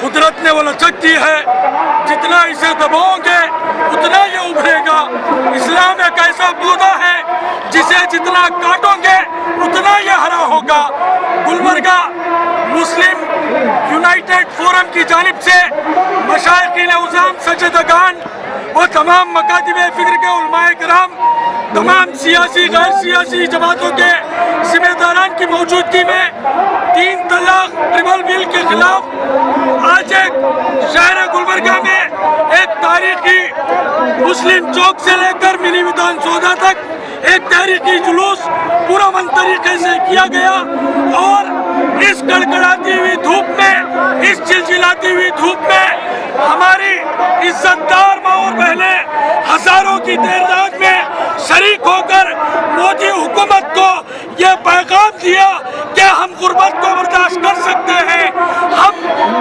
कुदरत ने वो लचक दी है, जितना इसे दबाओगे उतना ये उभरेगा। इस्लाम एक ऐसा पौधा है जिसे जितना काटोगे उतना ये हरा होगा। गुलबर्गा मुस्लिम यूनाइटेड फोरम की जानिब से मशाइख-ए-उज़ाम, सज्जदगान और तमाम मकातिब फिक्र के उलमाए किराम, तमाम सियासी गैर सियासी जमातों के जिम्मेदारान की मौजूदगी में 3 तलाक ट्रिपल बिल के खिलाफ आज एक शहर गुलबर्गा में एक तारीखी मुस्लिम चौक से लेकर मिनी विधान सौदा तक एक तारीखी जुलूस पुरअमन तरीके से किया गया। और इस कड़कड़ाती हुई धूप में, इस चिलचिलाती हुई धूप में हमारी इज्जतदार माँ और बहनें हजारों की तादाद में शरीक होकर मोदी हुकूमत को ये पैगाम दिया कि हम गुर्बत को बर्दाश्त कर सकते हैं, हम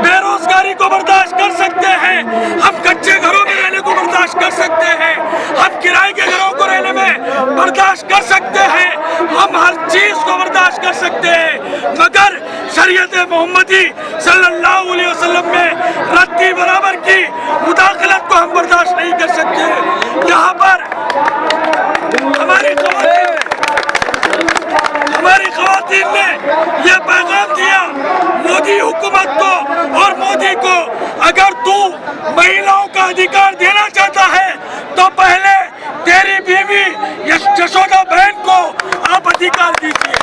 बेरोजगारी को बर्दाश्त कर सकते हैं, हम कच्चे घरों में रहने को बर्दाश्त कर सकते हैं, हम किराए के घरों को रहने में बर्दाश्त कर सकते हैं, हम हर चीज को बर्दाश्त कर सकते हैं, मगर शरीयत मोहम्मदी सल्लल्लाहु अलैहि वसल्लम में रद्दी बराबर की मुदाखलत को हम बर्दाश्त नहीं कर सकते। यहाँ पर हमारी ख़वातीन ने यह पैगाम दिया मोदी हुकूमत को और मोदी को, अगर तू महिलाओं का अधिकार देना चाहता है तो पहले तेरी बीवी यशोदा बहन को आप अधिकार दीजिए,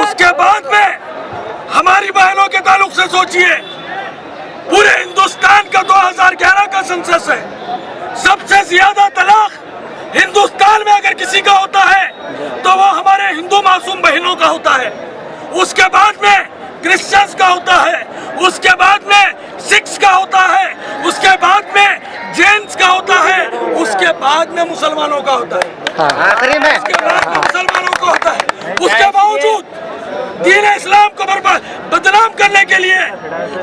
उसके बाद में हमारी बहनों के ताल्लुक से सोचिए। पूरे हिंदुस्तान का 2011 का सेंसस है, सबसे ज्यादा तलाक हिंदुस्तान में अगर किसी का होता है तो वो हमारे हिंदू मासूम बहनों का होता है, उसके बाद में क्रिश्चियंस का होता है, उसके बाद में सिख्स का होता है, उसके बाद में जैन्स का होता है, उसके बाद में मुसलमानों का होता है, आखिरी में उसके बाद में मुसलमानों का होता है। उसके बावजूद दीन इस्लाम को बदनाम करने के लिए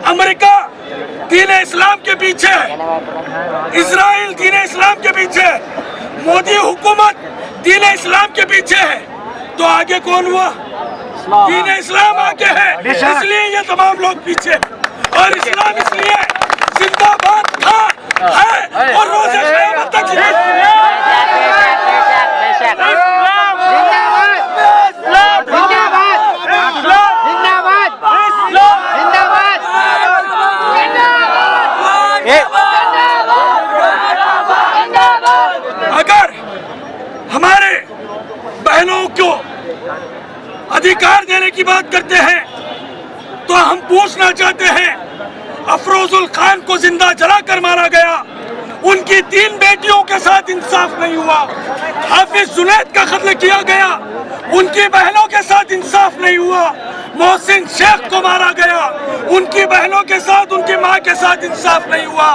अमेरिका दीन इस्लाम के पीछे है, इजराइल दीन इस्लाम के पीछे है, मोदी हुकूमत दीन इस्लाम के पीछे है, तो आगे कौन हुआ? दीन इस्लाम आगे है, इसलिए ये तमाम लोग पीछे। और इस्लाम इसलिए जिंदाबाद था, है और रोज़े क़यामत तक हमारे बहनों को अधिकार देने की बात करते हैं तो हम पूछना चाहते हैं, अफरोजुल खान को जिंदा जलाकर मारा गया, उनकी 3 बेटियों के साथ इंसाफ नहीं हुआ। हाफिज जुनैद का कत्ल किया गया, उनकी बहनों के साथ इंसाफ नहीं हुआ। मोहसिन शेख को मारा गया, उनकी बहनों के साथ, उनकी माँ के साथ इंसाफ नहीं हुआ।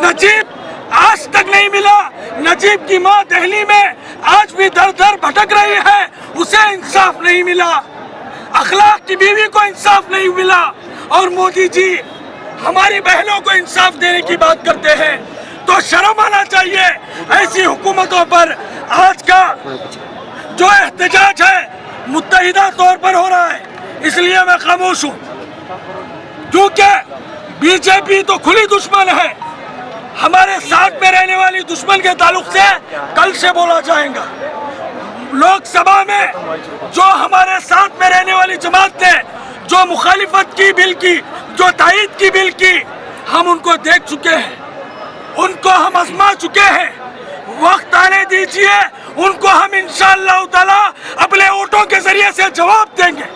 नजीब आज तक नहीं मिला, नजीब की माँ दिल्ली में आज भी दर दर भटक रही है, उसे इंसाफ नहीं मिला। अखलाक की बीवी को इंसाफ नहीं मिला। और मोदी जी हमारी बहनों को इंसाफ देने की बात करते हैं तो शर्म आना चाहिए ऐसी हुकूमतों पर। आज का जो एहतजाज है मुत्तहिदा तौर पर हो रहा है, इसलिए मैं खामोश हूँ, क्योंकि बीजेपी तो खुली दुश्मन है। हमारे साथ में रहने वाली दुश्मन के ताल्लुक से कल से बोला जाएगा। लोकसभा में जो हमारे साथ में रहने वाली जमात ने जो मुखालिफत की बिल की, जो तायीद की बिल की, हम उनको देख चुके हैं, उनको हम आजमा चुके हैं। वक्त आने दीजिए, उनको हम इंशाअल्लाह ताला अपने वोटों के जरिए से जवाब देंगे।